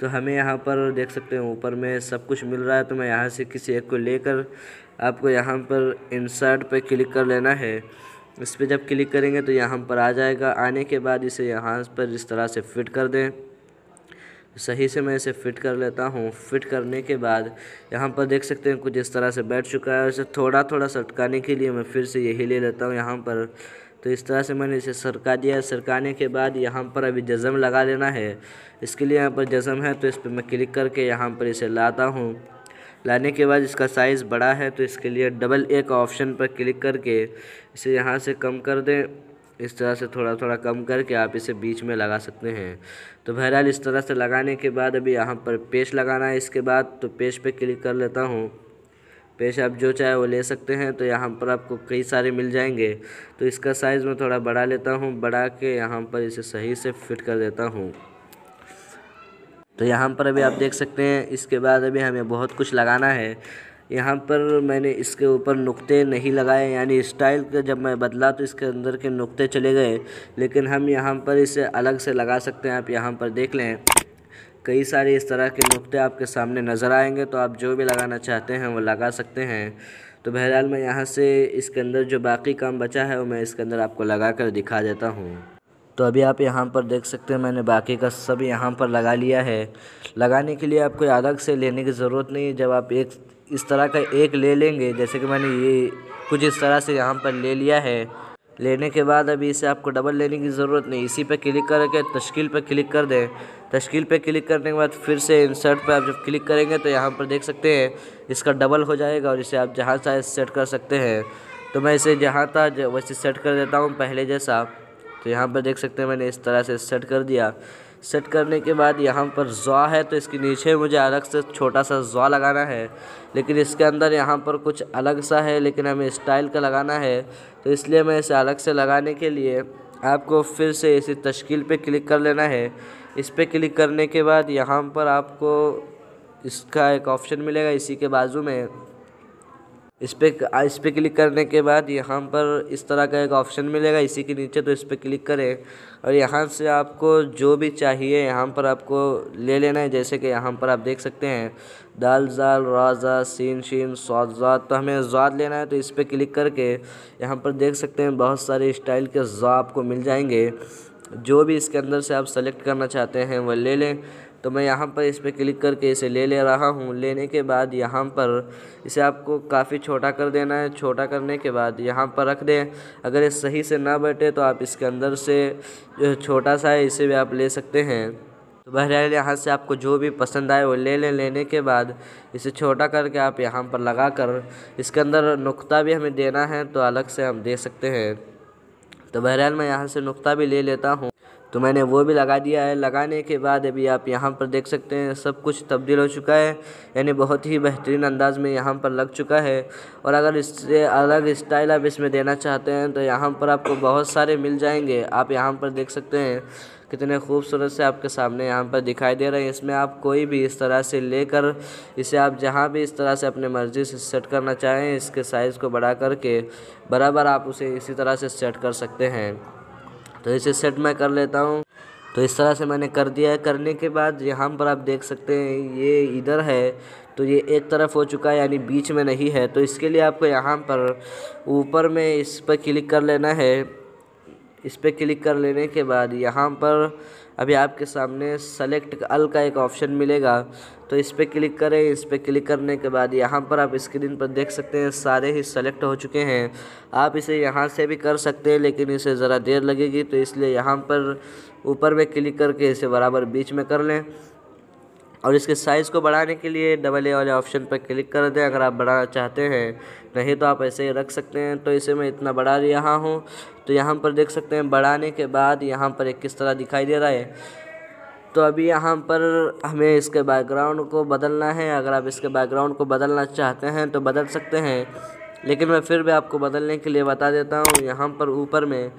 तो हमें यहाँ पर देख सकते हैं ऊपर में सब कुछ मिल रहा है। तो मैं यहाँ से किसी एक को लेकर आपको यहाँ पर इंसर्ट पे क्लिक कर लेना है। इस पर जब क्लिक करेंगे तो यहाँ पर आ जाएगा। आने के बाद इसे यहाँ पर इस तरह से फिट कर दें। सही से मैं इसे फिट कर लेता हूँ। फिट करने के बाद यहाँ पर देख सकते हैं कुछ इस तरह से बैठ चुका है। इसे थोड़ा थोड़ा सटकाने के लिए मैं फिर से यही ले लेता हूँ यहाँ पर। तो इस तरह से मैंने इसे सरका दिया। सरकाने के बाद यहाँ पर अभी जज़म लगा लेना है। इसके लिए यहाँ पर जज़म है तो इस पर मैं क्लिक करके यहाँ पर इसे लाता हूँ। लाने के बाद इसका साइज़ बड़ा है तो इसके लिए डबल ए का ऑप्शन पर क्लिक करके इसे यहाँ से कम कर दें। इस तरह से थोड़ा थोड़ा कम करके आप इसे बीच में लगा सकते हैं। तो बहरहाल इस तरह से लगाने के बाद अभी यहाँ पर पेज लगाना है। इसके बाद तो पेज पे क्लिक कर लेता हूँ। पेज आप जो चाहे वो ले सकते हैं। तो यहाँ पर आपको कई सारे मिल जाएंगे। तो इसका साइज़ मैं थोड़ा बढ़ा लेता हूँ। बढ़ा के यहाँ पर इसे सही से फिट कर देता हूँ। तो यहाँ पर अभी आप देख सकते हैं। इसके बाद अभी हमें बहुत कुछ लगाना है। यहाँ पर मैंने इसके ऊपर नुक्ते नहीं लगाए, यानी स्टाइल का जब मैं बदला तो इसके अंदर के नुक्ते चले गए, लेकिन हम यहाँ पर इसे अलग से लगा सकते हैं। आप यहाँ पर देख लें, कई सारे इस तरह के नुक्ते आपके सामने नज़र आएंगे। तो आप जो भी लगाना चाहते हैं वो लगा सकते हैं। तो बहरहाल मैं यहाँ से इसके अंदर जो बाकी काम बचा है वो मैं इसके अंदर आपको लगा कर दिखा देता हूँ। तो अभी आप यहाँ पर देख सकते हैं मैंने बाकी का सब यहाँ पर लगा लिया है। लगाने के लिए आपको अलग से लेने की ज़रूरत नहीं है। जब आप एक इस तरह का एक ले लेंगे, जैसे कि मैंने ये कुछ इस तरह से यहाँ पर ले लिया है, लेने के बाद अभी इसे आपको डबल लेने की ज़रूरत नहीं। इसी पे क्लिक करके तश्कील पे क्लिक कर दें। तश्कील पे क्लिक करने के बाद फिर से इंसर्ट पे आप जब क्लिक करेंगे तो यहाँ पर देख सकते हैं इसका डबल हो जाएगा और इसे आप जहाँ चाहे सेट कर सकते हैं। तो मैं इसे जहाँ था वैसे सेट कर देता हूँ पहले जैसा। तो यहाँ पर देख सकते हैं मैंने इस तरह से सेट कर दिया। सेट करने के बाद यहाँ पर ज़्वा है तो इसके नीचे मुझे अलग से छोटा सा ज़्वा लगाना है, लेकिन इसके अंदर यहाँ पर कुछ अलग सा है, लेकिन हमें स्टाइल का लगाना है। तो इसलिए मैं इसे अलग से लगाने के लिए आपको फिर से इसी तश्कील पे क्लिक कर लेना है। इस पर क्लिक करने के बाद यहाँ पर आपको इसका एक ऑप्शन मिलेगा इसी के बाजू में। इस पे क्लिक करने के बाद यहाँ पर इस तरह का एक ऑप्शन मिलेगा इसी के नीचे। तो इस पर क्लिक करें और यहाँ से आपको जो भी चाहिए यहाँ पर आपको ले लेना है। जैसे कि यहाँ पर आप देख सकते हैं दाल ज़ाल रा ज़ा सीन शीन स्वाद ज़ाद, तो हमें ज़ाद लेना है। तो इस पर क्लिक करके यहाँ पर देख सकते हैं बहुत सारे स्टाइल के ज़ा आपको मिल जाएंगे। जो भी इसके अंदर से आप सेलेक्ट करना चाहते हैं वह ले लें। तो मैं यहाँ पर इस पर क्लिक करके इसे ले रहा हूँ। लेने के बाद यहाँ पर इसे आपको काफ़ी छोटा कर देना है। छोटा करने के बाद यहाँ पर रख दें। अगर ये सही से ना बैठे तो आप इसके अंदर से जो छोटा सा है इसे भी आप ले सकते हैं। तो बहरहाल यहाँ से आपको जो भी पसंद आए वो ले लें। लेने के बाद इसे छोटा करके आप यहाँ पर लगा कर इसके अंदर नुक्ता भी हमें देना है तो अलग से हम दे सकते हैं। तो बहरहाल मैं यहाँ से नुक्ता भी ले लेता हूँ। तो मैंने वो भी लगा दिया है। लगाने के बाद अभी आप यहाँ पर देख सकते हैं सब कुछ तब्दील हो चुका है, यानी बहुत ही बेहतरीन अंदाज में यहाँ पर लग चुका है। और अगर इससे अलग स्टाइल आप इसमें देना चाहते हैं तो यहाँ पर आपको बहुत सारे मिल जाएंगे। आप यहाँ पर देख सकते हैं कितने खूबसूरत से आपके सामने यहाँ पर दिखाई दे रहे हैं। इसमें आप कोई भी इस तरह से लेकर इसे आप जहाँ भी इस तरह से अपने मर्ज़ी से सेट करना चाहें, इसके साइज़ को बढ़ा करके बराबर आप उसे इसी तरह से सेट कर सकते हैं। तो इसे सेट मैं कर लेता हूँ। तो इस तरह से मैंने कर दिया है। करने के बाद यहाँ पर आप देख सकते हैं ये इधर है तो ये एक तरफ हो चुका है, यानी बीच में नहीं है। तो इसके लिए आपको यहाँ पर ऊपर में इस पर क्लिक कर लेना है। इस पर क्लिक कर लेने के बाद यहाँ पर अभी आपके सामने सेलेक्ट अल का एक ऑप्शन मिलेगा। तो इस पर क्लिक करें। इस पर क्लिक करने के बाद यहाँ पर आप स्क्रीन पर देख सकते हैं सारे ही सेलेक्ट हो चुके हैं। आप इसे यहाँ से भी कर सकते हैं, लेकिन इसे ज़रा देर लगेगी, तो इसलिए यहाँ पर ऊपर में क्लिक करके इसे बराबर बीच में कर लें। और इसके साइज़ को बढ़ाने के लिए डबल ए वाले ऑप्शन पर क्लिक कर दें अगर आप बढ़ाना चाहते हैं, नहीं तो आप ऐसे ही रख सकते हैं। तो इसे मैं इतना बढ़ा रहा हूँ। तो यहाँ पर देख सकते हैं बढ़ाने के बाद यहाँ पर एक किस तरह दिखाई दे रहा है। तो अभी यहाँ पर हमें इसके बैकग्राउंड को बदलना है। अगर आप इसके बैकग्राउंड को बदलना चाहते हैं तो बदल सकते हैं, लेकिन मैं फिर भी आपको बदलने के लिए बता देता हूँ। यहाँ पर ऊपर में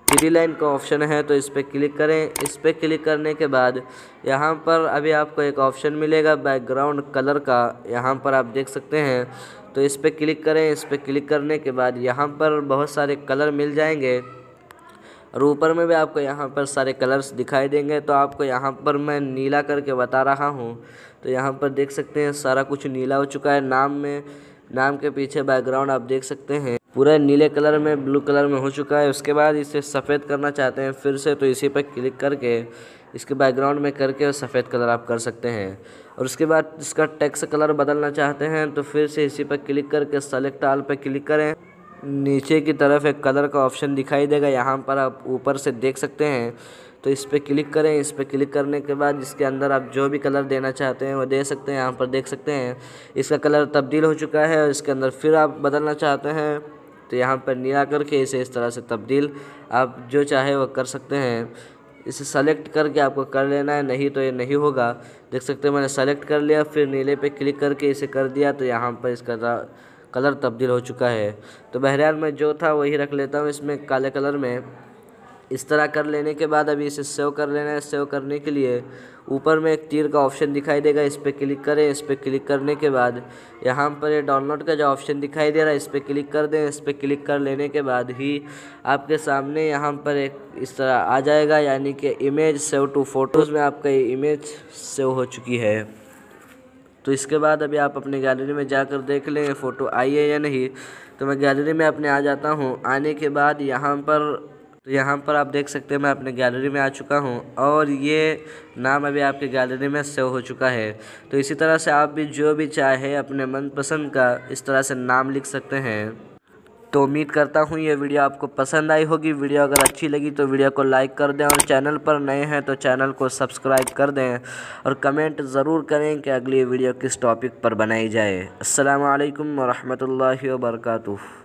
3 लाइन का ऑप्शन है तो इस पर क्लिक करें। इस पर क्लिक करने के बाद यहाँ पर अभी आपको एक ऑप्शन मिलेगा बैकग्राउंड कलर का, यहाँ पर आप देख सकते हैं। तो इस पर क्लिक करें। इस पर क्लिक करने के बाद यहाँ पर बहुत सारे कलर मिल जाएंगे और ऊपर में भी आपको यहाँ पर सारे कलर्स दिखाई देंगे। तो आपको यहाँ पर मैं नीला करके बता रहा हूँ। तो यहाँ पर देख सकते हैं सारा कुछ नीला हो चुका है। नाम के पीछे बैकग्राउंड आप देख सकते हैं पूरा नीले कलर में, ब्लू कलर में हो चुका है। उसके बाद इसे सफ़ेद करना चाहते हैं फिर से, तो इसी पर क्लिक करके इसके बैकग्राउंड में करके सफ़ेद कलर आप कर सकते हैं। और उसके बाद इसका टेक्स्ट कलर बदलना चाहते हैं तो फिर से इसी पर क्लिक करके सेलेक्ट ऑल पर क्लिक करें। नीचे की तरफ एक कलर का ऑप्शन दिखाई देगा, यहाँ पर आप ऊपर से देख सकते हैं। तो इस पर क्लिक करें। इस पर क्लिक करने के बाद इसके अंदर आप जो भी कलर देना चाहते हैं वो दे सकते हैं। यहाँ पर देख सकते हैं इसका कलर तब्दील हो चुका है। और इसके अंदर फिर आप बदलना चाहते हैं तो यहाँ पर नीला करके इसे इस तरह से तब्दील आप जो चाहे वो कर सकते हैं। इसे सेलेक्ट करके आपको कर लेना है, नहीं तो ये नहीं होगा। देख सकते हैं मैंने सेलेक्ट कर लिया, फिर नीले पे क्लिक करके इसे कर दिया तो यहाँ पर इसका कलर तब्दील हो चुका है। तो बहरहाल मैं जो था वही रख लेता हूँ इसमें काले कलर में। इस तरह कर लेने के बाद अभी इसे सेव कर लेना है। सेव करने के लिए ऊपर में एक तीर का ऑप्शन दिखाई देगा, इस पर क्लिक करें। इस पर क्लिक करने के बाद यहाँ पर ये डाउनलोड का जो ऑप्शन दिखाई दे रहा है इस पर क्लिक कर दें। इस पर क्लिक कर लेने के बाद ही आपके सामने यहाँ पर एक इस तरह आ जाएगा, यानी कि इमेज सेव टू फोटोज़ में आपका ये इमेज सेव हो चुकी है। तो इसके बाद अभी आप अपने गैलरी में जाकर देख लें फ़ोटो आई है या नहीं। तो मैं गैलरी में अपने आ जाता हूँ। आने के बाद यहाँ पर आप देख सकते हैं मैं अपने गैलरी में आ चुका हूँ और ये नाम अभी आपके गैलरी में सेव हो चुका है। तो इसी तरह से आप भी जो भी चाहे अपने मनपसंद का इस तरह से नाम लिख सकते हैं। तो उम्मीद करता हूँ ये वीडियो आपको पसंद आई होगी। वीडियो अगर अच्छी लगी तो वीडियो को लाइक कर दें और चैनल पर नए हैं तो चैनल को सब्सक्राइब कर दें और कमेंट ज़रूर करें कि अगली वीडियो किस टॉपिक पर बनाई जाए। अस्सलाम वालेकुम व रहमतुल्लाहि व बरकातुहू।